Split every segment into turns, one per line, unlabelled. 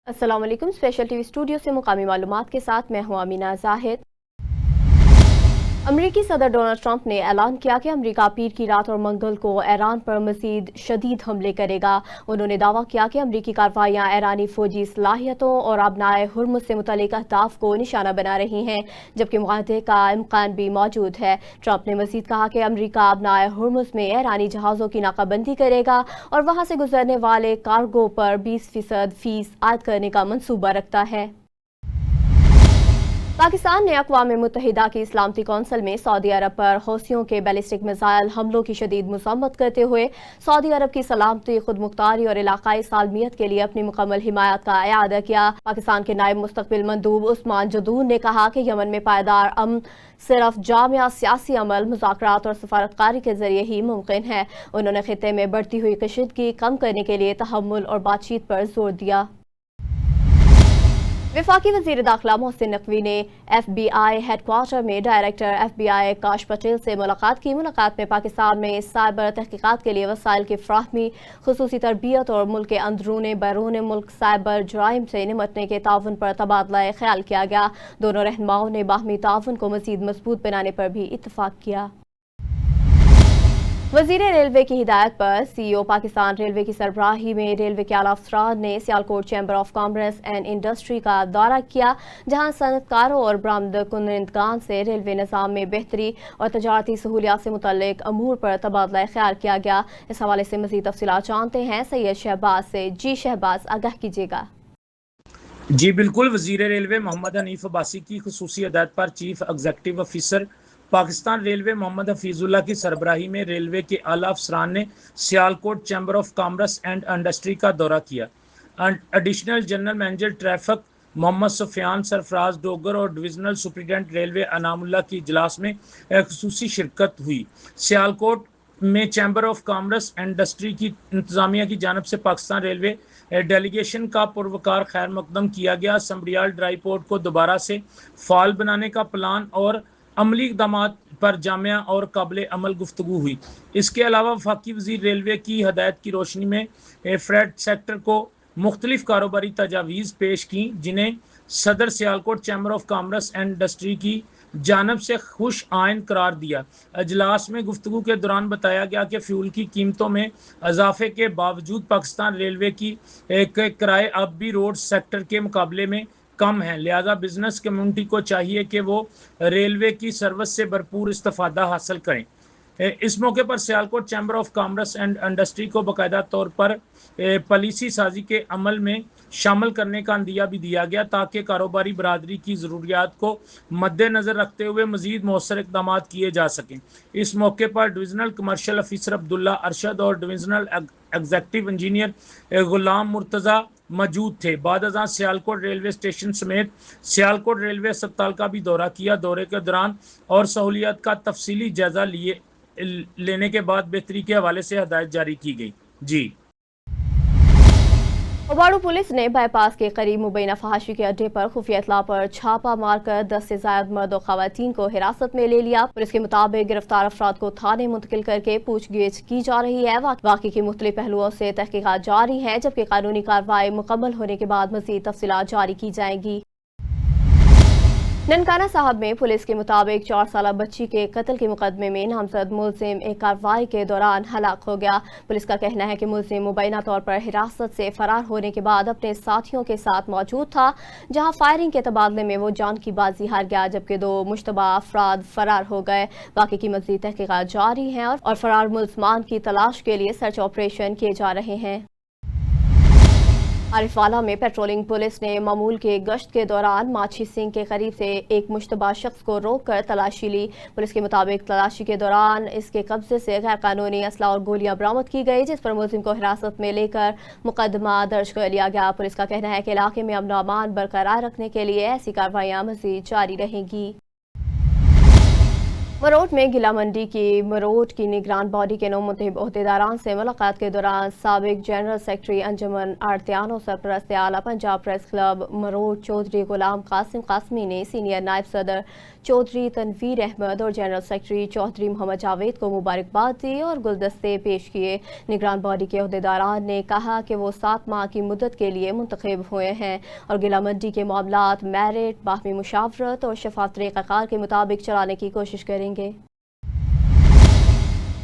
अस्सलाम वालेकुम। Special TV studio से मुकामी मालूमात के साथ मैं हूं अमीना जाहिद। अमरीकी सदर डोनाल्ड ट्रंप ने ऐलान किया कि अमरीका पीर की रात और मंगल को ईरान पर मजीद शदीद हमले करेगा। उन्होंने दावा किया कि अमरीकी कार्रवाइयां ईरानी फौजी सलाहियतों और अबनाए हुर्मुज़ से मुतल्लिक अहदाफ को निशाना बना रही हैं, जबकि मुआहदे का इम्कान भी मौजूद है। ट्रंप ने मजीद कहा कि अमरीका अबनाए हुर्मुज़ में ईरानी जहाज़ों की नाकाबंदी करेगा और वहां से गुजरने वाले कार्गो पर 20% फीस आयद करने का मंसूबा रखता है। पाकिस्तान ने अक़वाम मुत्तहिदा की सलामती कौंसिल में सऊदी अरब पर हौसियों के बैलिस्टिक मिसाइल हमलों की शदीद मज़म्मत करते हुए सऊदी अरब की सलामती, खुदमुख्तारी और इलाकाई सालमियत के लिए अपनी मुकम्मल हिमायत का इआदा किया। पाकिस्तान के नायब मुस्तक़बिल मंदूब उस्मान जदून ने कहा कि यमन में पायदार अमन सिर्फ जामिया सियासी अमल, मुज़ाकरात और सफारतकारी के जरिए ही मुमकिन है। उन्होंने खित्ते में बढ़ती हुई कशीदगी कम करने के लिए तहम्मुल और बातचीत पर जोर दिया। वफाकी वज़ीर दाखिला मोहसिन नकवी ने FBI हेडक्वार्टर में डायरेक्टर FBI काश पटेल से मुलाकात की। मुलाकात में पाकिस्तान में साइबर तहकीकात के लिए वसाइल की फ्राहमी, खुसूसी तरबियत और मुल्क के अंदरून बैरून मुल्क साइबर जराइम से निमटने के ताउन पर तबादला ख्याल किया गया। दोनों रहनुमाओं ने बाहमी ताउन को मज़ीद मजबूत बनाने पर भी इत्तफाक किया। वज़ीर रेलवे की हिदायत पर CEO पाकिस्तान रेलवे की सरबराही में रेलवे के आला अफसरान ने Sialkot chamber of commerce and industry का दौरा किया, जहां सनअतकारों और बरामद कुनंदगान से रेलवे निज़ाम में बेहतरी और तजारती सहूलियात से मुतल्लिक अमूर पर तबादला ख्याल किया गया। इस हवाले से मज़ीद तफसीलात जानते हैं सैयद शहबाज से। जी शहबाज, आगाह कीजिएगा।
जी बिल्कुल, वज़ीर रेलवे मोहम्मद हनीफ अब्बासी की खुसूसी हिदायत पर chief executive officer Pakistan railway Mohammad Hafizullah की सरबराही में रेलवे के आला अफसरान ने Sialkot chamber of commerce and industry का दौरा किया। Additional general manager traffic Mohammad Sufiyan Sarfaraz Dogar और डिविजनल सुप्रिटेंडेंट रेलवे अनामुल्लाह की इजलास में खुसूसी शिरकत हुई। सियालकोट में chamber of commerce and industry की इंतजामिया की जानब से पाकिस्तान रेलवे डेलीगेशन का पुरवकार खैर मकदम किया गया। समरियाल ड्राई पोर्ट को दोबारा से फाल बनाने का प्लान और अमली इक़दामात पर जामिया और काबिल अमल गुफ्तगू हुई। इसके अलावा वफाकी वज़ीर रेलवे की हदायत की रोशनी में फ्रेट सेक्टर को मुख्तलिफ कारोबारी तजावीज़ पेश की, जिन्हें सदर Sialkot chamber of commerce and industry की जानब से खुश आइन करार दिया। अजलास में गुफ्तगू के दौरान बताया गया कि फ्यूल की कीमतों में इजाफे के बावजूद पाकिस्तान रेलवे की किराए अब भी रोड सेक्टर के मुकाबले में कम है, लिहाजा बिजनेस कम्युनिटी को चाहिए कि वो रेलवे की सर्विस से भरपूर इस्तेफादा हासिल करें। इस मौके पर Sialkot chamber of commerce and industry को बाकायदा तौर पर पॉलिसी साजी के अमल में शामिल करने का अंदिया भी दिया गया, ताकि कारोबारी बरादरी की ज़रूरियात को मद्देनज़र रखते हुए मज़ीद मौसर इक़दाम किए जा सकें। इस मौके पर divisional commercial officer Abdullah Arshad और डिविजनल एग्जीक्यूटिव इंजीनियर गुलाम मुर्तज़ा मौजूद थे। बाद अज़ां सियालकोट रेलवे स्टेशन समेत सियालकोट रेलवे अस्पताल का भी दौरा किया। दौरे के दौरान और सहूलियत का तफसीली जायजा लेने के बाद बेहतरी के हवाले से हदायत जारी की गई। जी
उबाड़ू पुलिस ने बाईपास के करीब मुबैना फहाशी के अड्डे पर खुफिया इत्तला पर छापा मारकर 10 से ज़ायद मर्द और खवातीन को हिरासत में ले लिया। पुलिस के मुताबिक गिरफ्तार अफराद को थाने मुंतकिल करके पूछगिछ की जा रही है। वाक़े की मुख्तलिफ पहलुओं से तहकीकात जारी है, जबकि कानूनी कार्रवाई मुकम्मल होने के बाद मज़ीद तफसीलात जारी की जाएंगी। ननकाना साहब में पुलिस के मुताबिक 4 साला बच्ची के कत्ल के मुकदमे में नामजद मुलजिम एक कार्रवाई के दौरान हलाक हो गया। पुलिस का कहना है कि मुलजिम मुबैना तौर पर हिरासत से फरार होने के बाद अपने साथियों के साथ मौजूद था, जहां फायरिंग के तबादले में वो जान की बाजी हार गया, जबकि 2 मुश्तबा अफराद फरार हो गए। बाकी की मज़ीद तहकीकात जारी हैं और फरार मुलजमान की तलाश के लिए सर्च ऑपरेशन किए जा रहे हैं। आरिफवाला में पेट्रोलिंग पुलिस ने मामूल के गश्त के दौरान माछी सिंह के करीब से एक मुश्तबा शख्स को रोककर तलाशी ली। पुलिस के मुताबिक तलाशी के दौरान इसके कब्जे से गैर कानूनी असला और गोलियां बरामद की गई, जिस पर मुलजिम को हिरासत में लेकर मुकदमा दर्ज कर लिया गया। पुलिस का कहना है कि इलाके में अमन अमान बरकरार रखने के लिए ऐसी कार्रवाइयां मज़ीद जारी रहेंगी। मरोट में गिला मंडी की मरोट की निगरान बॉडी के नौ मुतहब अहदेदारान से मुलाकात के दौरान साबिक जनरल सेक्रेटरी अंजुमन आरतियान और सरपरस्त आला पंजाब प्रेस क्लब मरोट चौधरी गुलाम कासिम कासमी ने सीनियर नायब सदर चौधरी तनवीर अहमद और जनरल सेक्रेटरी चौधरी मोहम्मद जावेद को मुबारकबाद दी और गुलदस्ते पेश किए। निगरान बॉडी के अहदेदारान ने कहा कि वो 7 माह की मुद्दत के लिए मुंतखब हुए हैं और गिला मंडी के मामलात मेरिट, बाहमी मुशावरत और शफाफ तरीक़ाकार के मुताबिक चलाने की कोशिश करेंगे।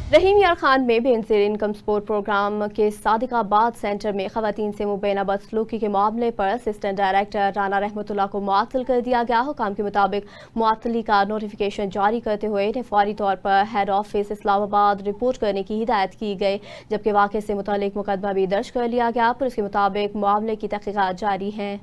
रहीम यार खान में बेनज़ीर इनकम सपोर्ट प्रोग्राम के सादिकाबाद सेंटर में खवातीन से मुबैना बदसलूकी के मामले पर असिस्टेंट डायरेक्टर राना रहमतुल्लाह को मुअत्तल कर दिया गया। हुकाम के मुताबिक मुअत्तली का नोटिफिकेशन जारी करते हुए इन्हें फौरी तौर पर हेड ऑफिस इस्लामाबाद रिपोर्ट करने की हिदायत की गई, जबकि वाक़े से मुतालिक मुकदमा भी दर्ज कर लिया गया। पुलिस के मुताबिक मामले की तहक़ीक़ात जारी है।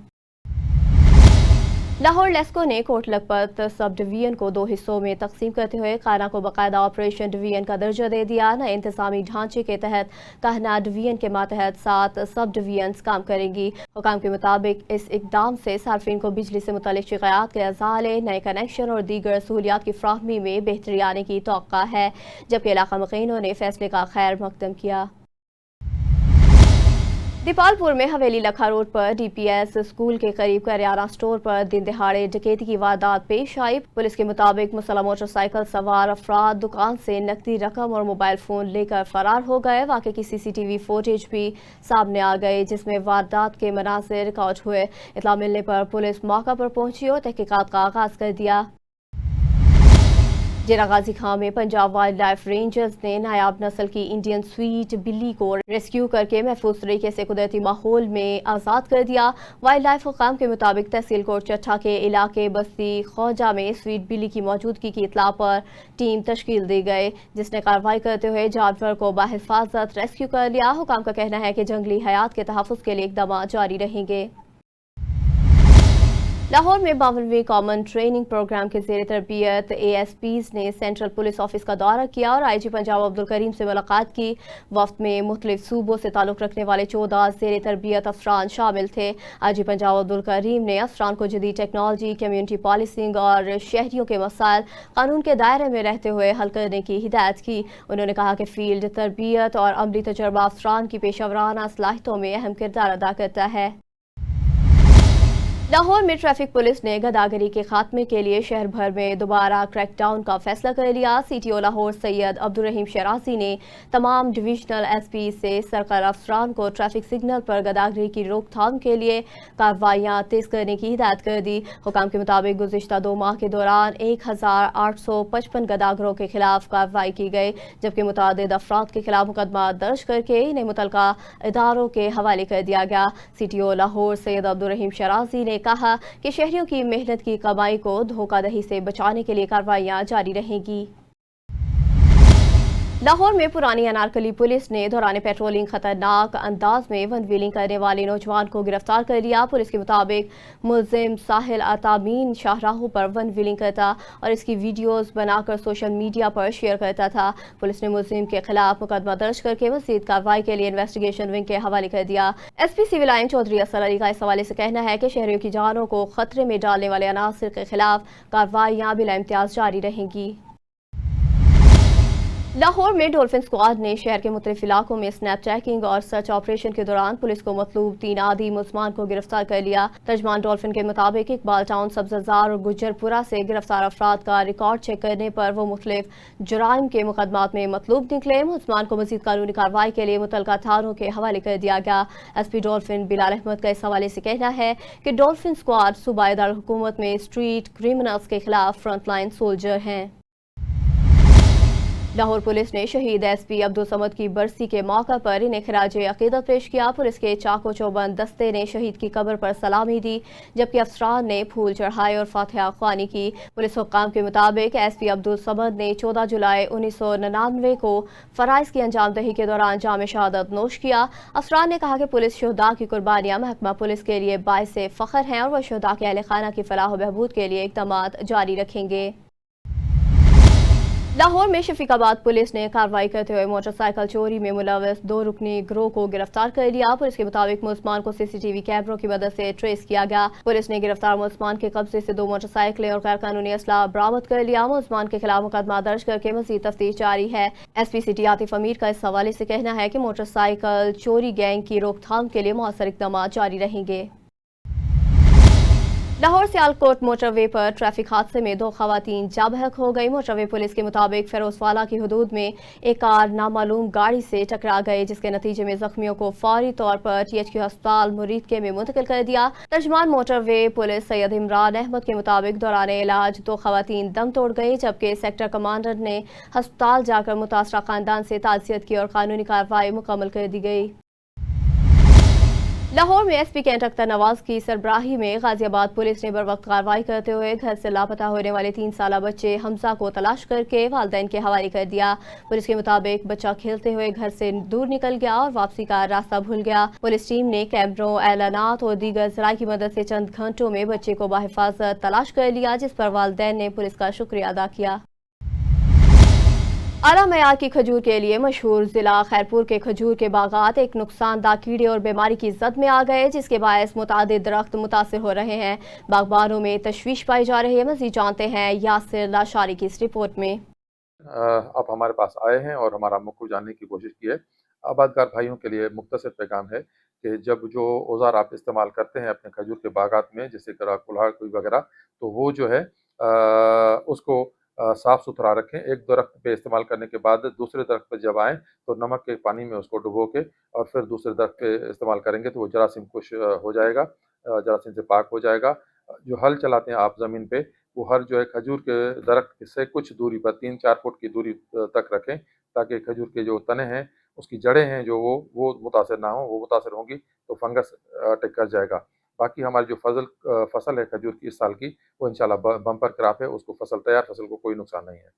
लाहौर लेस्को ने कोट लखपत सब डिवीजन को 2 हिस्सों में तकसीम करते हुए काना को बाकायदा ऑपरेशन डिवीजन का दर्जा दे दिया। नए इंतजामी ढांचे के तहत कहना डिवीजन के मातहत 7 सब डिवीजन्स काम करेंगी। हुकाम के मुताबिक इस इकदाम से सार्फिन को बिजली से मुतालिक शिकायत के अजाले, नए कनेक्शन और दीगर सहूलियात की फ्राहमी में बेहतरी आने की तौक़्क़ा है, जबकि इलाका मुक़ीनों ने फैसले का खैर मकदम किया। दीपालपुर में हवेली लखा रोड पर डीपीएस स्कूल के करीब करियाना स्टोर पर दिन दहाड़े डकैती की वारदात पेश आई। पुलिस के मुताबिक मुसल्लह मोटरसाइकिल सवार अफराद दुकान से नकदी रकम और मोबाइल फोन लेकर फरार हो गए। वाक़े की सीसीटीवी फुटेज भी सामने आ गई, जिसमें वारदात के मनाज़िर रिकॉर्ड हुए। इत्तला मिलने पर पुलिस मौका पर पहुंची और तहकीकात का आगाज कर दिया। जिला गाजी खां में पंजाब वाइल्ड लाइफ रेंजर्स ने नायाब नस्ल की इंडियन स्वीट बिल्ली को रेस्क्यू करके महफूज तरीके से कुदरती माहौल में आज़ाद कर दिया। वाइल्ड लाइफ हुकाम के मुताबिक तहसील कोट चट्ठा के इलाके बस्ती खौजा में स्वीट बिल्ली की मौजूदगी की इतला पर टीम तश्कील दी गई, जिसने कार्रवाई करते हुए जानवर को बाहिफाजत रेस्क्यू कर लिया। हुकाम का कहना है कि जंगली हयात के तहफ़्फ़ुज़ के लिए इक़दाम जारी रहेंगे। लाहौर में 52वें कॉमन ट्रेनिंग प्रोग्राम के ज़ेर तरबियत ASPs ने सेंट्रल पुलिस ऑफिस का दौरा किया और IG पंजाब अब्दुल करीम से मुलाकात की। वफ्द में मुख्तलिफ सूबों से ताल्लुक़ रखने वाले 14 ज़ेर तरबियत अफरान शामिल थे। IG पंजाब अब्दुल करीम ने अफरान को जदीद टेक्नोलॉजी, कम्यूनिटी पॉलिसिंग और शहरियों के मसाइल कानून के दायरे में रहते हुए हल करने की हिदायत की। उन्होंने कहा कि फील्ड तरबियत और अमली तजुर्बा अफरान की पेशावराना सलाहियतों में अहम किरदार अदा करता है। लाहौर में ट्रैफिक पुलिस ने गदागरी के खात्मे के लिए शहर भर में दोबारा क्रैकडाउन का फैसला कर लिया। CTO लाहौर सैयद अब्दुल रहीम शराजी ने तमाम डिविजनल SP से सरकार अफसरान को ट्रैफिक सिग्नल पर गदागरी की रोकथाम के लिए कार्रवाइयाँ तेज करने की हिदायत कर दी। हुकाम के मुताबिक गुज़िश्ता 2 माह के दौरान 1855 गदागरों के खिलाफ कार्रवाई की गई, जबकि मुतअद्दिद अफराद के खिलाफ मुकदमा दर्ज करके इन्हें मुतलका इदारों के हवाले कर दिया गया। CTO लाहौर सैयद अब्दुल रहीम शराजी ने कहा कि शहरियों की मेहनत की कमाई को धोखाधड़ी से बचाने के लिए कार्रवाइयां जारी रहेंगी। लाहौर में पुरानी अनारकली पुलिस ने दौरान पेट्रोलिंग खतरनाक अंदाज में वन व्हीलिंग करने वाले नौजवान को गिरफ्तार कर लिया। पुलिस के मुताबिक मुलजिम साहिल अतामीन शाहराहों पर वन व्हीलिंग करता और इसकी वीडियोस बनाकर सोशल मीडिया पर शेयर करता था। पुलिस ने मुलजिम के खिलाफ मुकदमा दर्ज करके मज़ीद कार्रवाई के लिए इन्वेस्टिगेशन विंग के हवाले कर दिया। SP सिविल लाइन चौधरी असर अली का इस हवाले से कहना है कि शहरियों की जानों को खतरे में डालने वाले अनासर के खिलाफ कार्रवाइयाँ बिला इम्तियाज जारी रहेंगी। लाहौर में डॉल्फिन स्क्वाड ने शहर के मुख्तलिफ इलाकों में स्नैप चेकिंग और सर्च ऑपरेशन के दौरान पुलिस को मतलूब 3 आदी मुलजमान को गिरफ्तार कर लिया। तर्जमान डॉल्फिन के मुताबिक इकबाल टाउन, सब्ज़जार और गुज्जरपुरा से गिरफ्तार अफराद का रिकॉर्ड चेक करने पर वो मुख्तलिफ जुराइम के मुकदमात में मतलूब निकले। मुलजमान को मज़ीद कानूनी कार्रवाई के लिए मुतलका थानों के हवाले कर दिया गया। SP डॉल्फिन बिलाल अहमद का इस हवाले से कहना है कि डॉल्फिन स्क्वाड सूबाई दारुल हुकूमत में स्ट्रीट क्रिमिनल्स के खिलाफ फ्रंटलाइन सोल्जर हैं। लाहौर पुलिस ने शहीद SP अब्दुल समद की बरसी के मौका पर इन्हें खिराजे अकीदत पेश किया। पुलिस के चाको चौबंद दस्ते ने शहीद की कब्र पर सलामी दी, जबकि अफसरान ने फूल चढ़ाए और फातिहा ख्वानी की। पुलिस हुक्काम के मुताबिक SP अब्दुल समद ने 14 जुलाई 1999 को फराइज की अंजामदही के दौरान जाम शहादत नोश किया। अफसरान ने कहा कि पुलिस शहदा की कुर्बानियाँ महकमा पुलिस के लिए बाइस फ़ख्र हैं और वह शहदा के अहल खाना की फलाह व बहबूद के लिए इक़दामात जारी रखेंगे। लाहौर में शफीकाबाद पुलिस ने कार्रवाई करते हुए मोटरसाइकिल चोरी में मुलविस 2 रुकनी गिरोह को गिरफ्तार कर लिया। पुलिस के मुताबिक मुल्जमान को सीसीटीवी कैमरों की मदद से ट्रेस किया गया। पुलिस ने गिरफ्तार मुल्जमान के कब्जे से 2 मोटरसाइकिलें और गैर कानूनी असला बरामद कर लिया। मुल्जमान के खिलाफ मुकदमा दर्ज करके मजीद तफ्तीश जारी है। एसपी सिटी आतिफ अमीर का इस हवाले से कहना है कि मोटरसाइकिल चोरी गैंग की रोकथाम के लिए मौसर इक़दाम जारी रहेंगे। लाहौर सियालकोट मोटरवे पर ट्रैफिक हादसे में 2 खवातीन जा बहक हो गई। मोटरवे पुलिस के मुताबिक फिरोजवाला की हदूद में एक कार नामालूम गाड़ी से टकरा गई, जिसके नतीजे में जख्मियों को फौरी तौर पर THQ अस्पताल मुरीदके में मुंतकिल कर दिया। तर्जमान मोटरवे पुलिस सैयद इमरान अहमद के मुताबिक दौरान इलाज 2 खवातीन दम तोड़ गई, जबकि सेक्टर कमांडर ने अस्पताल जाकर मुतासरा खानदान से ताज़ियत की और कानूनी कार्रवाई मुकम्मल कर दी गई। लाहौर में SP कैंट अख्तर नवाज की सरबराही में गाजियाबाद पुलिस ने बर वक्त कार्रवाई करते हुए घर से लापता होने वाले 3 साला बच्चे हमजा को तलाश करके वालिदैन के हवाले कर दिया। पुलिस के मुताबिक बच्चा खेलते हुए घर से दूर निकल गया और वापसी का रास्ता भूल गया। पुलिस टीम ने कैमरों, ऐलानात और दीगर ज़राए की मदद से चंद घंटों में बच्चे को बाहिफाजत तलाश कर लिया, जिस पर वालिदैन ने पुलिस का शुक्रिया अदा किया। आला मयार की खजूर के लिए मशहूर जिला खैरपुर के खजूर के बागात एक नुकसानदा कीड़े और बीमारी की जद में आ गए, जिसके बायस मुतादिद दरख्त मुतासिर हो रहे हैं। बागबानों में तशवीश पाई जा रही है। मज़ीद जानते हैं यासिर लाशारी की इस रिपोर्ट में।
आप हमारे पास आए हैं और हमारा मौक़िफ़ जानने की कोशिश की है। आबादकार भाइयों के लिए मुख्तसर पैगाम है कि जब जो औज़ार आप इस्तेमाल करते हैं अपने खजूर के बागात में, जैसे कुल्हाड़ कोई वगैरह, तो वो जो है उसको साफ़ सुथरा रखें। एक दरख्त पे इस्तेमाल करने के बाद दूसरे दरख्त पर जब आएँ तो नमक के पानी में उसको डुबो के और फिर दूसरे दरख्त पे इस्तेमाल करेंगे तो वो जरासीम कुश हो जाएगा, जरासीम से पाक हो जाएगा। जो हल चलाते हैं आप ज़मीन पे, वो हल जो है खजूर के दरख्त से कुछ दूरी पर 3-4 फुट की दूरी तक रखें, ताकि खजूर के जो तने हैं, उसकी जड़ें हैं जो वो मुतासर ना हो। वो मुतासर होंगी तो फंगस अटैक कर जाएगा। बाकी हमारी जो फसल है खजूर की इस साल की, वो इंशाल्लाह बम्पर क्रॉप है, उसको तैयार फसल को कोई नुकसान नहीं है।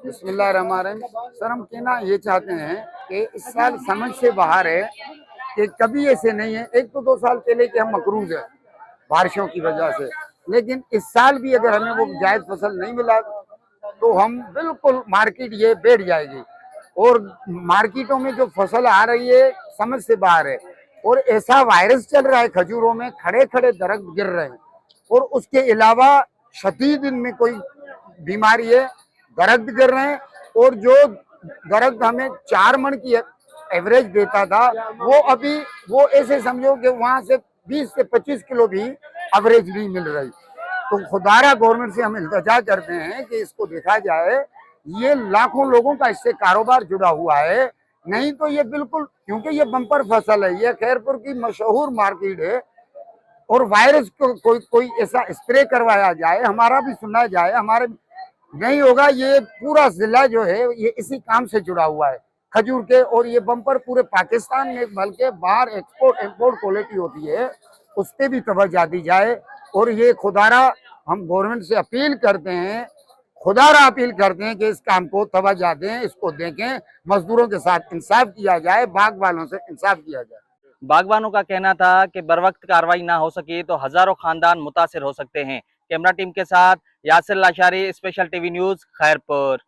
बिस्मिल्लाहिर्रहमानिर्रहीम। सर, हम कहना ये चाहते हैं कि इस साल समझ से बाहर है कि कभी ऐसे नहीं है। 1 तो 2 साल पहले कि हम मकरूज है बारिशों की वजह से, लेकिन इस साल भी अगर हमें वो जायज़ फसल नहीं मिला तो हम बिल्कुल मार्केट ये बैठ जाएगी। और मार्केटों में जो फसल आ रही है समझ से बाहर है, और ऐसा वायरस चल रहा है खजूरों में, खड़े खड़े दरख्त गिर रहे हैं। और उसके अलावा शदीद इनमें कोई बीमारी है, दरख्त गिर रहे हैं। और जो दरख्त हमें 4 मन की एवरेज देता था, वो अभी वो ऐसे समझो कि वहां से 20 से 25 किलो भी एवरेज नहीं मिल रही। तो खुदारा गवर्नमेंट से हम इल्तिजा करते हैं कि इसको देखा जाए। ये लाखों लोगों का इससे कारोबार जुड़ा हुआ है, नहीं तो ये बिल्कुल, क्योंकि ये बम्पर फसल है, ये खैरपुर की मशहूर मार्केट है। और वायरस को कोई ऐसा स्प्रे करवाया जाए, हमारा भी सुना जाए, हमारे नहीं होगा। ये पूरा जिला जो है ये इसी काम से जुड़ा हुआ है खजूर के, और ये बम्पर पूरे पाकिस्तान में, बल्कि बाहर एक्सपोर्ट इम्पोर्ट क्वालिटी होती है, उस पर भी तवज्जो दी जाए। और ये खुदारा हम गवर्नमेंट से अपील करते हैं, खुदारा अपील करते हैं कि इस काम को तवज्जो दें, इसको देखें, मजदूरों के साथ इंसाफ किया जाए, बाग वालों से इंसाफ किया जाए।
बागबानों का कहना था कि बरवक्त कार्रवाई ना हो सके तो हजारों खानदान मुतासिर हो सकते हैं। कैमरा टीम के साथ Yasir Lashari, special TV news, Khairpur.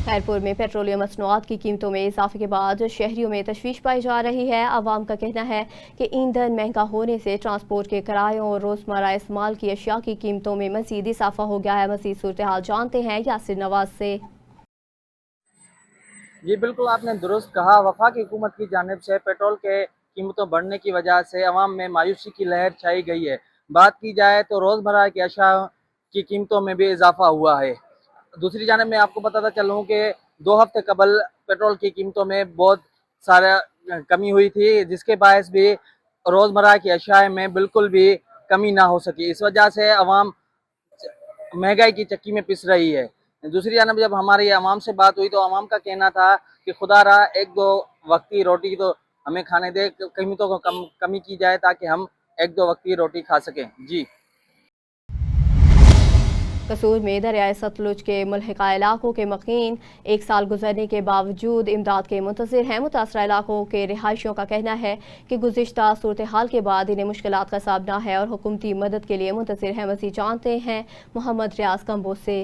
Khairpur में पेट्रोलियम मसनूआत की कीमतों में इजाफे के बाद शहरियों में तशवीश पाई जा रही है। आवाम का कहना है कि ईंधन महंगा होने से ट्रांसपोर्ट के किरायों और रोजमर्रा इस्तेमाल की अशिया की कीमतों में मजीद इजाफा हो गया है। मजीद सूरत हाल जानते हैं यासिर नवाज से।
जी बिल्कुल, आपने दुरुस्त कहा। वफाकी हुकूमत की जानिब से पेट्रोल के कीमतों बढ़ने की वजह से अवाम में मायूसी की लहर छाई गई है। बात की जाए तो रोज़मर्रा की अशिया की कीमतों में भी इजाफा हुआ है। दूसरी जानिब मैं आपको बताता चलूँ कि 2 हफ्ते कबल पेट्रोल की कीमतों में बहुत सारा कमी हुई थी, जिसके बायस भी रोज़मर्रा की अशिया में बिल्कुल भी कमी ना हो सकी। इस वजह से अवाम महंगाई की चक्की में पिस रही है। दूसरी जानब जब हमारी आवाम से बात हुई तो आवाम का कहना था कि खुदा रहा 1-2 वक्ती रोटी तो हमें खाने दे, कीमतों को कमी की जाए ताकि हम 1-2 वक्ती रोटी खा सकें। जी।
कसूर में दरियाए सतलुज के मुल्हिका इलाकों के मकीन 1 साल गुजरने के बावजूद इमदाद के मुंतज़िर हैं। मुतासरा इलाकों के रिहायशियों का कहना है कि गुज़िश्ता सूरत हाल के बाद इन्हें मुश्किलात का सामना है और हुकूमती मदद के लिए मुंतज़िर हैं। मज़ीद जानते हैं मोहम्मद रियाज कंबो से।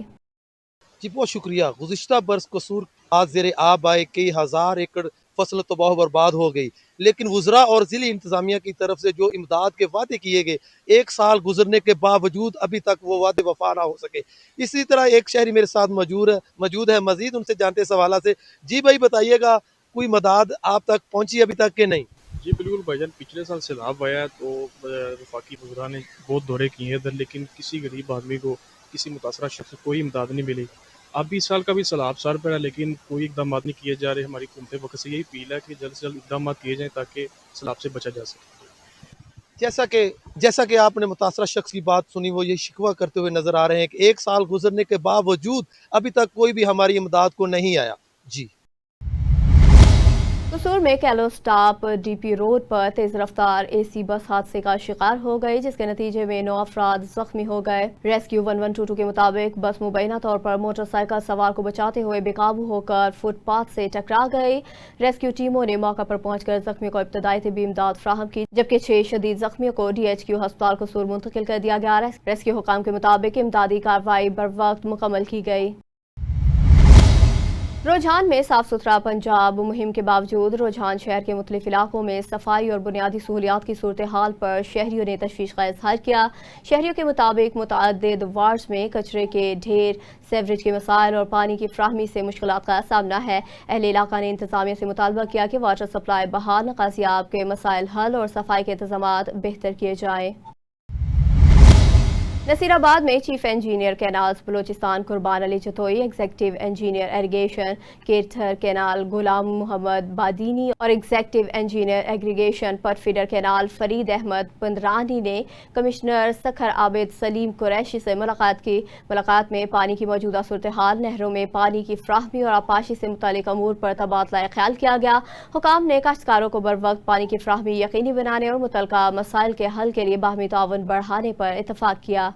جی بہت شکریہ. گزشتہ برس قصور آج زیر آب آئے, کئی ہزار ایکڑ فصل تباہ و برباد ہو گئی, لیکن وزراء اور ضلعی انتظامیہ کی طرف سے جو امداد کے وعدے کیے گئے, ایک سال گزرنے کے باوجود ابھی تک وہ وعدے وفا نہ ہو سکے. اسی طرح ایک شہری میرے ساتھ موجود ہے, مزید ان سے جانتے اس حوالہ سے. جی بھائی بتائیے گا, کوئی مداد آپ تک پہنچی ابھی تک کہ نہیں؟
جی بالکل بھائی جان, پچھلے سال سیلاب آیا تو وفاقی وزراء نے بہت دورے کیے ہیں ادھر, لیکن کسی غریب آدمی کو, کسی متاثرہ شخص کو کوئی امداد نہیں ملی. اب بھی اس سال کا بھی سیلاب سر پہ ہے, لیکن کوئی اقدامات نہیں کیے جا رہے. ہماری حکومت وقت سے یہی اپیل ہے کہ جلد سے جلد اقدامات کیے جائیں تاکہ سیلاب سے بچا جا سکے.
جیسا کہ آپ نے متاثرہ شخص کی بات سنی, وہ یہ شکوہ کرتے ہوئے نظر آ رہے ہیں کہ ایک سال گزرنے کے باوجود ابھی تک کوئی بھی ہماری امداد کو نہیں آیا. جی
قصور میں کیلو سٹاپ ڈی پی روڈ پر تیز رفتار اے سی بس حادثے کا شکار ہو گئی, جس کے نتیجے میں 9 افراد زخمی ہو گئے. ریسکیو 1122 کے مطابق بس مبینہ طور پر موٹر سائیکل سوار کو بچاتے ہوئے بے قابو ہو کر فٹ پاتھ سے ٹکرا گئی. ریسکیو ٹیموں نے موقع پر پہنچ کر زخمیوں کو ابتدائی طبی امداد فراہم کی, جبکہ 6 شدید زخمیوں کو DHQ ہسپتال قصور منتقل کر دیا گیا. ریسکیو حکام کے مطابق امدادی کارروائی بروقت مکمل کی گئی. رجحان میں صاف ستھرا پنجاب مہم کے باوجود رجحان شہر کے مختلف علاقوں میں صفائی اور بنیادی سہولیات کی صورتحال پر شہریوں نے تشویش کا اظہار کیا. شہریوں کے مطابق متعدد وارڈز میں کچرے کے ڈھیر, سیوریج کے مسائل اور پانی کی فراہمی سے مشکلات کا سامنا ہے. اہل علاقہ نے انتظامیہ سے مطالبہ کیا کہ واٹر سپلائی بحال, نکاسی آب کے مسائل حل اور صفائی کے انتظامات بہتر کیے جائیں. نصیر آباد میں چیف انجینئر کینالز بلوچستان قربان علی چتوئی, executive engineer irrigation Kirthar canal Ghulam محمد بادینی اور ایگزیکٹو انجینئر ایگریگیشن پٹ فیڈر کینال فرید احمد پندرانی نے کمشنر سکھر عابد سلیم قریشی سے ملاقات کی. ملاقات میں پانی کی موجودہ صورتحال, نہروں میں پانی کی فراہمی اور آبپاشی سے متعلق امور پر تبادلہ خیال کیا گیا. حکام نے کاشتکاروں کو بروقت پانی کی فراہمی یقینی بنانے اور متعلقہ مسائل کے حل کے لیے باہمی تعاون بڑھانے پر اتفاق کیا.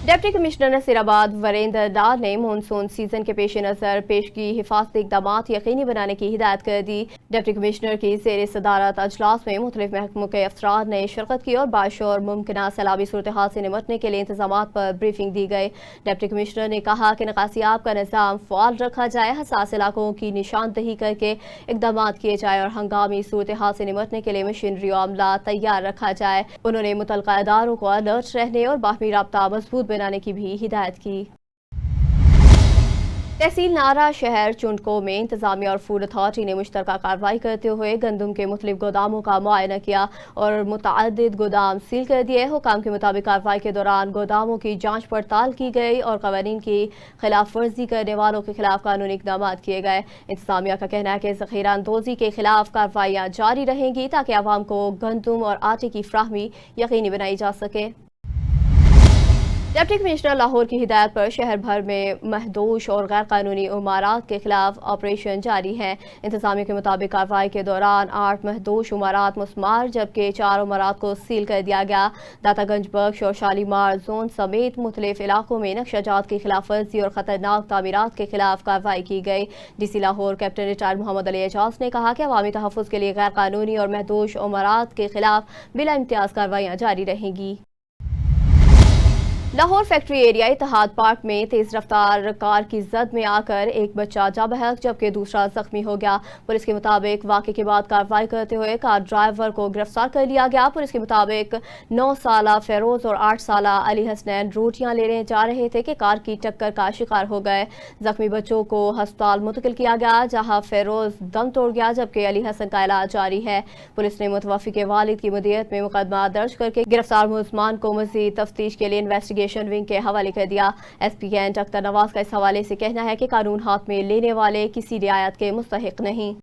ڈپٹی کمشنر نصیر آباد وریندر ڈار نے مانسون سیزن کے پیش نظر پیشگی حفاظتی اقدامات یقینی بنانے کی ہدایت کر دی. ڈپٹی کمشنر کی زیر صدارت اجلاس میں مختلف محکموں کے افسران نے شرکت کی اور بارش اور ممکنہ سیلابی صورتحال سے نمٹنے کے لیے انتظامات پر بریفنگ دی گئی. ڈپٹی کمشنر نے کہا کہ نکاسی آب کا نظام فعال رکھا جائے, حساس علاقوں کی نشاندہی کر کے اقدامات کیے جائے اور ہنگامی صورتحال سے نمٹنے کے لیے مشینری اور عملہ تیار رکھا جائے. انہوں نے متعلقہ اداروں کو الرٹ رہنے اور باہمی رابطہ مضبوط بنانے کی بھی ہدایت کی. تحصیل نارا شہر چنڈکو میں انتظامیہ اور فوڈ اتھارٹی نے مشترکہ کارروائی کرتے ہوئے گندم کے مختلف گوداموں کا معائنہ کیا اور متعدد گودام سیل کر دیے. حکام کے مطابق کارروائی کے دوران گوداموں کی جانچ پڑتال کی گئی اور قوانین کی خلاف ورزی کرنے والوں کے خلاف قانونی اقدامات کیے گئے. انتظامیہ کا کہنا ہے کہ ذخیرہ اندوزی کے خلاف کارروائیاں جاری رہیں گی تاکہ عوام کو گندم اور آٹے کی فراہمی یقینی بنائی جا سکے. ڈپٹی کمشنر لاہور کی ہدایت پر شہر بھر میں محدود اور غیر قانونی عمارات کے خلاف آپریشن جاری ہے. انتظامیہ کے مطابق کارروائی کے دوران 8 محدود عمارات مسمار جبکہ 4 عمارات کو سیل کر دیا گیا. داتا گنج بخش اور شالیمار زون سمیت مختلف علاقوں میں نقشہ جات کی خلاف ورزی اور خطرناک تعمیرات کے خلاف کارروائی کی گئی. D C Lahore captain retired Muhammad Ali Ijaz نے کہا کہ عوامی تحفظ کے لیے غیر قانونی اور محدود عمارات کے خلاف بلا امتیاز کارروائیاں جاری رہیں گی. لاہور فیکٹری ایریا اتحاد پارک میں تیز رفتار کار کی زد میں آ کر ایک بچہ جاں بحق جبکہ دوسرا زخمی ہو گیا. پولیس کے مطابق واقعے کے بعد کارروائی کرتے ہوئے کار ڈرائیور کو گرفتار کر لیا گیا. پولیس کے مطابق 9 سالہ فیروز اور 8 سالہ علی حسنین روٹیاں لینے جا رہے تھے کہ کار کی ٹکر کا شکار ہو گئے. زخمی بچوں کو ہسپتال منتقل کیا گیا جہاں فیروز دم توڑ گیا جبکہ علی حسن کا علاج جاری ہے. پولیس نے متوفی کے والد کی مدیریت میں مقدمہ درج کر کے گرفتار ملزمان کو مزید تفتیش کے لیے انویسٹیگیشن ونگ کے حوالے کر دیا. ایس پی کینٹ اختر نواز کا اس حوالے سے کہنا ہے کہ قانون ہاتھ میں لینے والے کسی رعایت کے مستحق نہیں.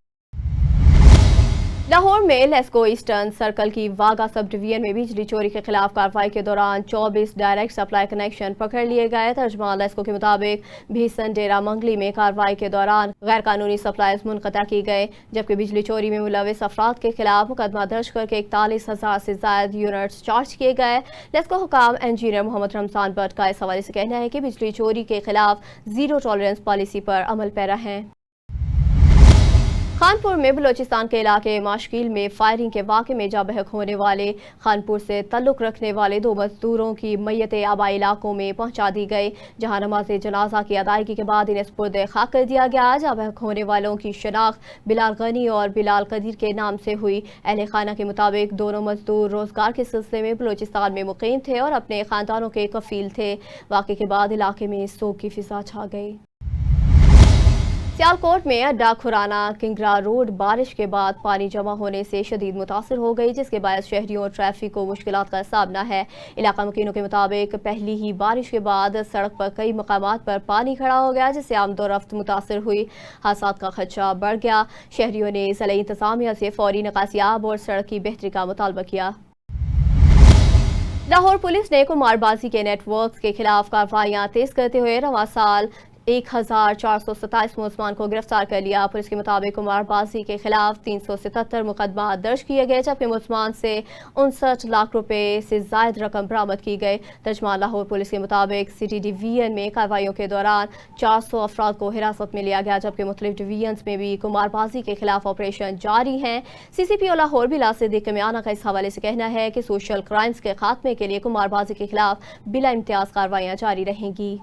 لاہور میں لیسکو ایسٹرن سرکل کی واگا سب ڈویژن میں بجلی چوری کے خلاف کارروائی کے دوران 24 ڈائریکٹ سپلائی کنیکشن پکڑ لیے گئے. ترجمان لیسکو کے مطابق بھیسن ڈیرا منگلی میں کارروائی کے دوران غیر قانونی سپلائیز منقطع کی گئے جبکہ بجلی چوری میں ملوث افراد کے خلاف مقدمہ درج کر کے 41,000 سے زائد یونٹس چارج کیے گئے. لیسکو حکام انجینئر محمد رمضان بٹ کا اس حوالے سے کہنا ہے کہ بجلی چوری کے خلاف زیرو ٹالرنس پالیسی پر عمل پیرا ہیں. खानपुर में बलूचिस्तान के इलाके माशकील में फायरिंग के वाक़े में जा बहक होने वाले खानपुर से ताल्लुक़ रखने वाले 2 मजदूरों की मैयतें आबाई इलाकों में पहुंचा दी गई, जहां नमाज जनाजा की अदायगी के बाद इन्हें सुपुर्द खाक कर दिया गया। जा बहक होने वालों की शनाख्त बिलाल गनी और बिलाल कदीर के नाम से हुई। अहले खाना के मुताबिक दोनों मजदूर रोजगार के सिलसिले में बलूचिस्तान में मुकीम थे और अपने खानदानों के कफील थे। वाक़े के बाद इलाके में सोग की फिजा छा गई। सियालकोट में अड्डा खुराना किंगरा रोड बारिश के बाद पानी जमा होने से शदीद मुतासर हो गई, जिसके बायस शहरियों और ट्रैफिक को मुश्किलात का सामना है। इलाका मुकीनों के मुताबिक पहली ही बारिश के बाद सड़क पर कई मकामात पर पानी खड़ा हो गया, जिससे आमदोरफ्त मुतासर हुई। हादसात का खदशा बढ़ गया। शहरियों ने ज़िला इंतजामिया से फौरी नकासियाब और सड़क की बेहतरी का मुतालबा किया। लाहौर पुलिस ने कुमारबाजी के नेटवर्क के खिलाफ कार्रवाइयां तेज करते हुए रवां साल 1427 मुलजमान को गिरफ्तार कर लिया। पुलिस के मुताबिक कुमारबाजी के खिलाफ 377 मुकदमा दर्ज किए गए, जबकि मुलजमान से 59 लाख रुपए से जायद रकम बरामद की गई। तर्जमान लाहौर पुलिस के मुताबिक सिटी डिवीजन में कार्रवाइयों के दौरान 400 अफराद को हिरासत में लिया गया, जबकि मुख्तलिफ डिवीजन में भी कुमारबाजी के खिलाफ ऑपरेशन जारी हैं। CCPO लाहौर बिलाल सिद्दीक कमियाना का इस हवाले से कहना है कि सोशल क्राइम्स के खात्मे के लिए कुमारबाजी के खिलाफ बिला इम्तियाज कार्रवाइयां जारी रहेंगी।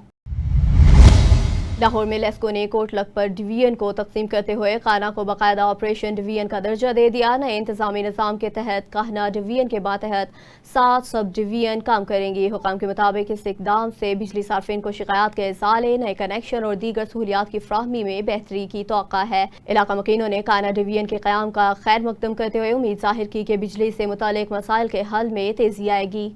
लाहौर में लेस्को ने कोट लखपत डिवीजन को तकसीम करते हुए खाना को बाकायदा ऑपरेशन डिवीजन का दर्जा दे दिया। नए इंतजामी निज़ाम के तहत कहना डिवीजन के मातहत 7 सब डिवीजन काम करेंगी। हुकाम के मुताबिक इस इकदाम से बिजली सार्फिन को शिकायत के इज़ाले, नए कनेक्शन और दीगर सहूलियात की फ्राहमी में बेहतरी की तौक़ा है। इलाका मुकीनों ने काना डिवीजन के क़याम का खैर मकदम करते हुए उम्मीद जाहिर की कि बिजली से मुतालिक मसाइल के हल में तेज़ी आएगी।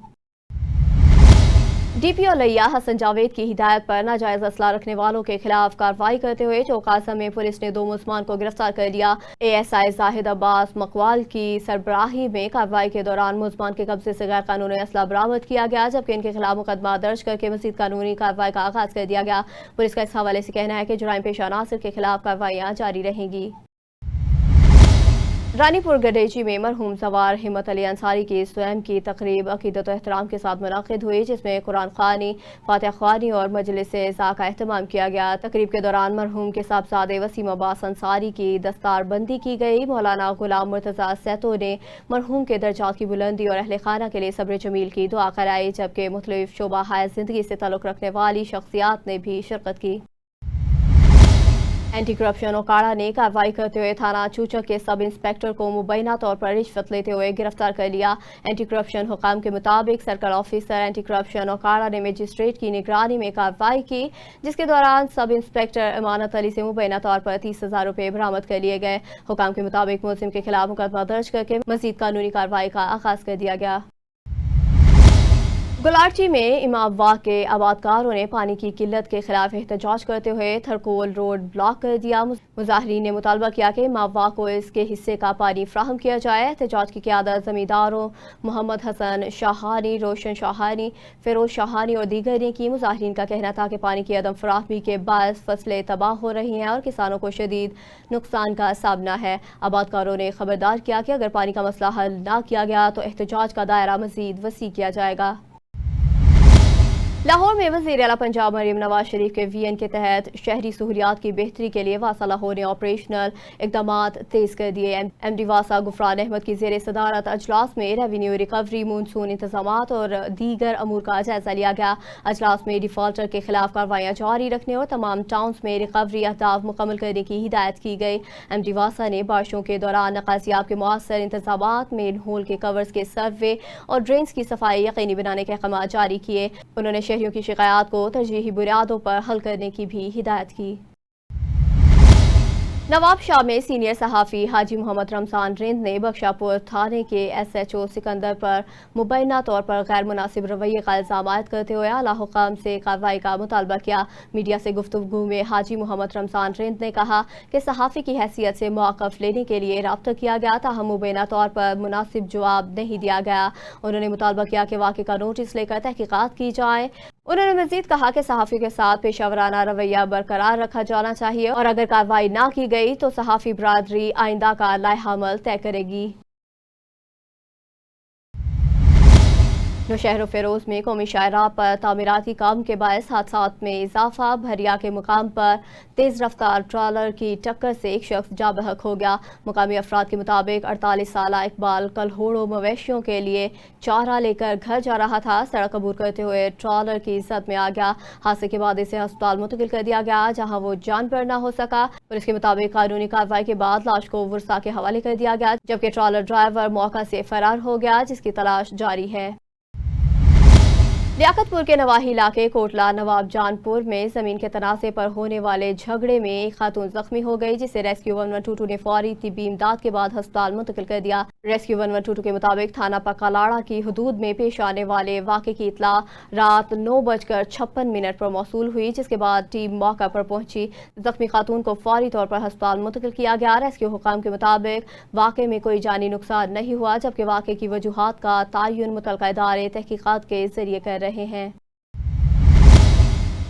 DPO लिया हसन जावेद की हिदायत पर नाजायज असला रखने वालों के खिलाफ कार्रवाई करते हुए चौकासम में पुलिस ने 2 मुलजमान को गिरफ्तार कर लिया। ASI जाहिद अब्बास मकवाल की सरबराही में कार्रवाई के दौरान मुलजमान के कब्जे से गैर कानूनी असला बरामद किया गया, जबकि इनके खिलाफ मुकदमा दर्ज करके मजीद कानूनी कार्रवाई का आगाज कर दिया गया। पुलिस का इस हवाले से कहना है कि जुराइम पेशा अनासर के खिलाफ कार्रवाइयां जारी रहेंगी। रानीपुर गडेची में मरहूम सवार हिम्मत अली अंसारी की स्वयं की तकरीब अकीदत और एहतराम के साथ मुनाकिद हुई, जिसमें कुरान ख़वानी, फातिहा ख़वानी और मजलिस इज़ा का एहतमाम किया गया। तकरीब के दौरान मरहूम के साहबजादे वसीम अब्बास अंसारी की दस्तारबंदी की गई। मौलाना गुलाम मुर्तज़ा सैतो ने मरहूम के दर्जात की बुलंदी और अहले खाना के लिए सब्र जमील की दुआ कराई, जबकि मुख्तलिफ शोबा हाय ज़िंदगी से ताल्लुक़ रखने वाली शख्सियात ने भी शिरकत की। एंटी करप्शन ओकाड़ा ने कार्रवाई करते हुए थाना चूचक के सब इंस्पेक्टर को मुबैना तौर पर रिश्वत लेते हुए गिरफ्तार कर लिया। एंटी करप्शन हुकाम के मुताबिक circle officer anti corruption Okara ने मजिस्ट्रेट की निगरानी में कार्रवाई की, जिसके दौरान सब इंस्पेक्टर इमानत अली से मुबैना तौर पर 30,000 रुपये बरामद कर लिए गए। हुकाम के मुताबिक मुलजिम के खिलाफ मुकदमा दर्ज करके मजीद कानूनी कार्रवाई का आगाज कर दिया गया। गुलारची में इमामबाग के आबादकारों ने पानी की किल्लत के खिलाफ एहतजाज करते हुए थरकोल रोड ब्लॉक कर दिया। मुजाहिरीन ने मुतालबा किया कि इमामबाग को इसके हिस्से का पानी फ्राहम किया जाए। एहतजाज की क़यादत जमींदारों मोहम्मद हसन शाहानी, रोशन शाहानी, फिरोज शाहानी और दीगर ने की। मुजाहिरीन का कहना था कि पानी की अदम फराहमी के बायस फसलें तबाह हो रही हैं और किसानों को शदीद नुकसान का सामना है। आबादकारों ने खबरदार किया कि अगर पानी का मसला हल न किया गया तो एहतजाज का दायरा मजीद वसी किया जाएगा। लाहौर में वज़ीर आला पंजाब मरीम नवाज शरीफ के VN के तहत शहरी सहूलियात की बेहतरी के लिए वासा लाहौर ने ऑपरेशनल इकदामात तेज कर दिए। MD वासा गुफरान अहमद की ज़ेर सदारत अजलास में रेवेन्यू रिकवरी, मानसून इंतजामात और दीगर अमूर का जायजा लिया गया। अजलास में डिफॉल्टर के खिलाफ कार्रवाइयाँ जारी रखने और तमाम टाउन्स में रिकवरी अहदाफ मुकम्मल करने की हिदायत की गई। MD वासा ने बारिशों के दौरान नकासियाब के मौसर इंतजामात, मेन होल के कवर्स के सर्वे और ड्रेन्स की सफाई यकीनी बनाने के अहकाम जारी किए। उन्होंने शहरियों की शिकायत को तरजीही बुनियादों पर हल करने की भी हिदायत की। नवाब शाह में सीनियर सहाफ़ी हाजी मोहम्मद रमजान रिंद ने बख्शापुर थाने के SHO सिकंदर पर मुबैना तौर पर गैर मुनासिब रवैये का इल्ज़ाम आयद करते हुए आला हुकाम से कार्रवाई का मुतालबा किया। मीडिया से गुफ्तगू में हाजी मोहम्मद रमजान रिंद ने कहा कि सहाफ़ी की हैसियत से मौक़िफ़ लेने के लिए राब्ता किया गया, ताहम मुबैना तौर पर मुनासिब जवाब नहीं दिया गया। उन्होंने मुतालबा किया कि वाक़े का नोटिस लेकर तहक़ीक़ात की जाए। उन्होंने मज़ीद कहा कि सहाफ़ी के साथ पेशावराना रवैया बरकरार रखा जाना चाहिए और अगर कार्रवाई ना की गई तो सहाफ़ी बरादरी आइंदा का लाइहा अमल तय करेगी। नौशहर फिरोज में कौमी शाहराह पर तामीराती काम के बायस हादसात में इजाफा। भरिया के मुकाम पर तेज रफ्तार ट्रॉलर की टक्कर से एक शख्स जा बहक हो गया। मुकामी अफराद के मुताबिक 48 साला इकबाल कलहोड़ो मवेशियों के लिए चारा लेकर घर जा रहा था। सड़क अबूर करते हुए ट्रॉलर की जद में आ गया। हादसे के बाद इसे अस्पताल मुंतकिल कर दिया गया, जहां वो जान पर न हो सका। पुलिस के मुताबिक कानूनी कार्रवाई के बाद लाश को वर्सा के हवाले कर दिया गया, जबकि ट्रॉलर ड्राइवर मौका से फरार हो गया, जिसकी तलाश जारी है। लियाकतपुर के नवाही इलाके कोटला नवाब जानपुर में जमीन के तनाज़े पर होने वाले झगड़े में एक खातून जख्मी हो गई, जिसे रेस्क्यू 1122 ने फौरी तिब्बी इमदाद के बाद अस्पताल मुंतकिल कर दिया। रेस्क्यू 1122 के मुताबिक थाना पकालाड़ा की हदूद में पेश आने वाले वाक़े की इतला रात 9:56 पर मौसूल हुई, जिसके बाद टीम मौका पर पहुंची। जख्मी खातून को फौरी तौर पर अस्पताल मुंतकिल किया गया। रेस्क्यू हुकाम के मुताबिक वाक़े में कोई जानी नुकसान नहीं हुआ, जबकि वाक़े की वजूहात का तयन मुतल्लिक़ा इदारे तहकीकात के जरिए कर रहे हैं।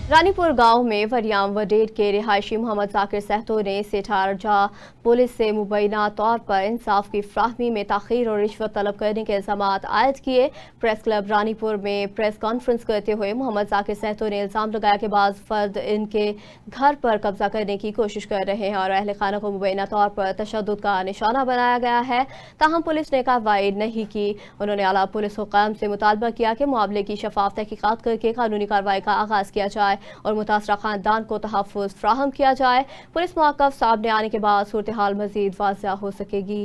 रानीपुर गांव में वरियाम वडेर के रिहायशी मोहम्मद जाकिर सहतो ने सेठारजा पुलिस से मुबैना तौर पर इंसाफ की फ्राहमी में ताखीर और रिश्वत तलब करने के इल्जामात आयद किए। प्रेस क्लब रानीपुर में प्रेस कॉन्फ्रेंस करते हुए मोहम्मद जाकिर सहतो ने इल्जाम लगाया कि बाज़ फर्द इनके घर पर कब्जा करने की कोशिश कर रहे हैं और अहल खाना को मुबैना तौर पर तशद्दुद का निशाना बनाया गया है, ताहम पुलिस ने कार्रवाई नहीं की। उन्होंने आला पुलिस हुकाम से मुतालबा किया कि मामले की शफाफ तहकीकात करके कानूनी कार्रवाई का आगाज किया जाए और मुतासरा खानदान को तहफ़्फ़ुज़ फ्राहम किया जाए। पुलिस मौक़िफ़ सामने आने के बाद सूरत हाल मज़ीद वाज़िह हो सकेगी।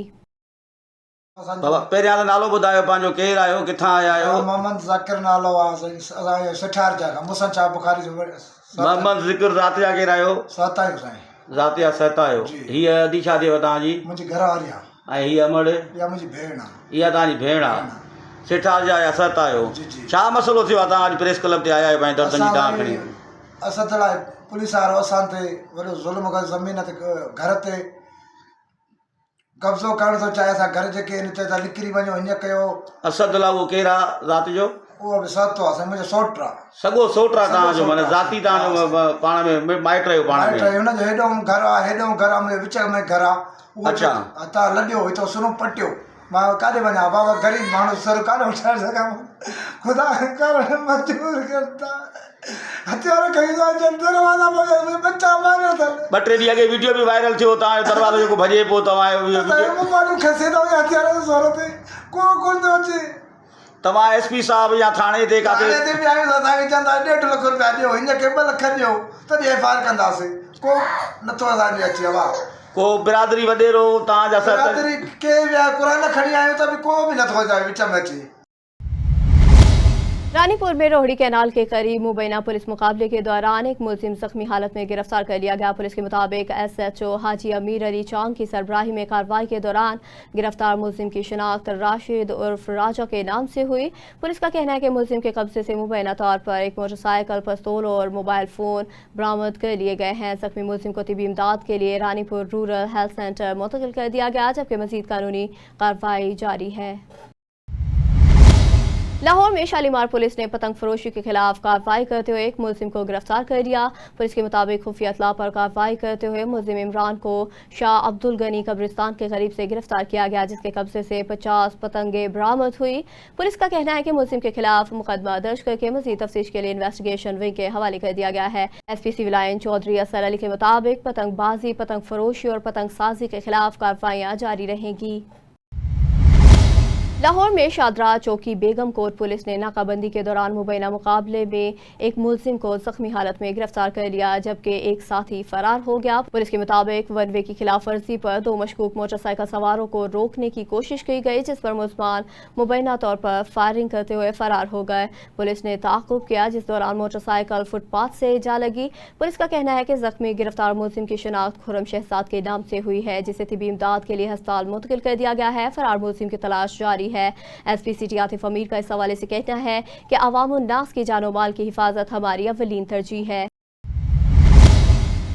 पहिरियां त नालो ॿुधायो पंहिंजो, केरु आहियो, किथां आया आहियो?
मोहम्मद ज़ाकिर नालो आहे, सेठार जा मूंसां छा बुखारी जो
मोहम्मद ज़िक्र ज़ातिया केरु आहियो?
सतायूं साईं
ज़ातिया सहता आहियो। हीअ अदी छा थियव तव्हांजी?
मुंहिंजी घरवारी आहे।
ऐं हीअ अमड़?
इहा मुंहिंजी भेण आहे।
इहा तव्हांजी भेण आहे। सेठार जा आया सहता आहियो। छा मसइलो थियो आहे तव्हां अॼु प्रेस क्लब ते आया आहियो पंहिंजी दर्दनि जी तव्हां खणी?
असद लाइ पुलिस वारो असां ते वॾो ज़ुल्म कयो, ज़मीन ते घर ते कब्ज़ो करणु थो चाहे। असां घर जेके आहिनि चए था निकिरी वञो, हीअं कयो।
असद ला उहो केरु आहे ज़ात जो?
उहो बि सतो आहे, मुंहिंजो सोट आहे।
सॻो सोट आहे तव्हांजो, माना ज़ाती तव्हांजो पाण में माइट रहियो पाण में?
हुनजो हेॾो घर आहे, हेॾो घर आहे, मुंहिंजे विच में घर आहे।
अच्छा,
तव्हां लॾियो हितो सुनो पटियो, मां काॾे वञा बाबा, ग़रीब माण्हू सर काॾे उठाए सघां, ख़ुदा कर मजबूर करता हथियार खणी दरवाज़ा बच्चा मारियो अथनि।
2-3 ॾींहं अॻे वीडियो बि वायरल थियो, तव्हांजो दरवाज़ो जेको भॼे पियो तव्हांजो
माण्हू खसे थो हथियार जी ज़रूरत को कोन थो अचे।
तव्हां SP साहब या थाणे ते काथे
ते बि आहियूं, तव्हांखे चवंदा 1.5 लख रुपया ॾियो, हीअं खे 2 लख ॾियो, तॾहिं FIR कंदासीं। को नथो असांजे अचे आवाज़।
को बिरादरी वॾेरो तव्हांजा
बिरादरी के विया क़ुरान खणी आहियूं त बि को बि नथो असांजे विच में अचे।
रानीपुर में रोहड़ी कैनाल के करीब मुबैना पुलिस मुकाबले के दौरान एक मुलजिम जख्मी हालत में गिरफ्तार कर लिया गया। पुलिस के मुताबिक SHO हाजी अमीर अली चांग की सरबराही में कार्रवाई के दौरान गिरफ्तार मुलजिम की शिनाख्त राशिद उर्फ राजा के नाम से हुई। पुलिस का कहना है कि मुलजिम के कब्जे से मुबैना तौर पर एक मोटरसाइकिल, पिस्तौल और मोबाइल फ़ोन बरामद कर लिए गए हैं। जख्मी मुलजिम को तिब्बी इमदाद के लिए रानीपुर रूरल हेल्थ सेंटर मुंतकिल कर दिया गया, जबकि मजीद कानूनी कार्रवाई जारी है। लाहौर में शालीमार पुलिस ने पतंग फरोशी के खिलाफ कार्रवाई करते हुए एक मुलजिम को गिरफ्तार कर लिया। पुलिस के मुताबिक खुफिया इत्तला पर कार्रवाई करते हुए मुलजिम इमरान को शाह अब्दुल गनी कब्रिस्तान के करीब से गिरफ्तार किया गया, जिसके कब्जे से 50 पतंगे बरामद हुई। पुलिस का कहना है कि मुलजिम के खिलाफ मुकदमा दर्ज करके मजीद तफ्तीश के लिए इन्वेस्टिगेशन विंग के हवाले कर दिया गया है। SP सिविल लाइन चौधरी असर अली के मुताबिक पतंगबाजी, पतंग फरोशी और पतंग साजी के खिलाफ कार्रवाइयाँ जारी रहेंगी। लाहौर में शादरा चौकी बेगम कोट पुलिस ने नाकाबंदी के दौरान मुबैना मुकाबले में एक मुलजिम को जख्मी हालत में गिरफ्तार कर लिया, जबकि एक साथी फरार हो गया। पुलिस के मुताबिक वन वे की खिलाफ वर्जी पर 2 मशकूक मोटरसाइकिल सवारों को रोकने की कोशिश की गई, जिस पर मुलजमान मुबैना तौर पर फायरिंग करते हुए फरार हो गए। पुलिस ने ताक़ुब किया, जिस दौरान मोटरसाइकिल फुटपाथ से जा लगी। पुलिस का कहना है कि जख्मी गिरफ्तार मुलजिम की शिनाख्त खुर्रम शहजाद के नाम से हुई है, जिसे तिब्बी इमदाद के लिए अस्पताल मुंतकिल कर दिया गया है। फरार मुलजिम की तलाश जारी है। SP सिटी आतिफ अमीर का इस हवाले से कहना है कि अवामुन्नास की जानो माल की हिफाजत हमारी अव्वलीन तरजीह है।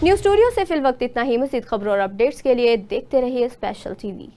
न्यूज़ स्टूडियो से फिल वक्त इतना ही। मज़ीद खबरों और अपडेट्स के लिए देखते रहिए स्पेशल TV।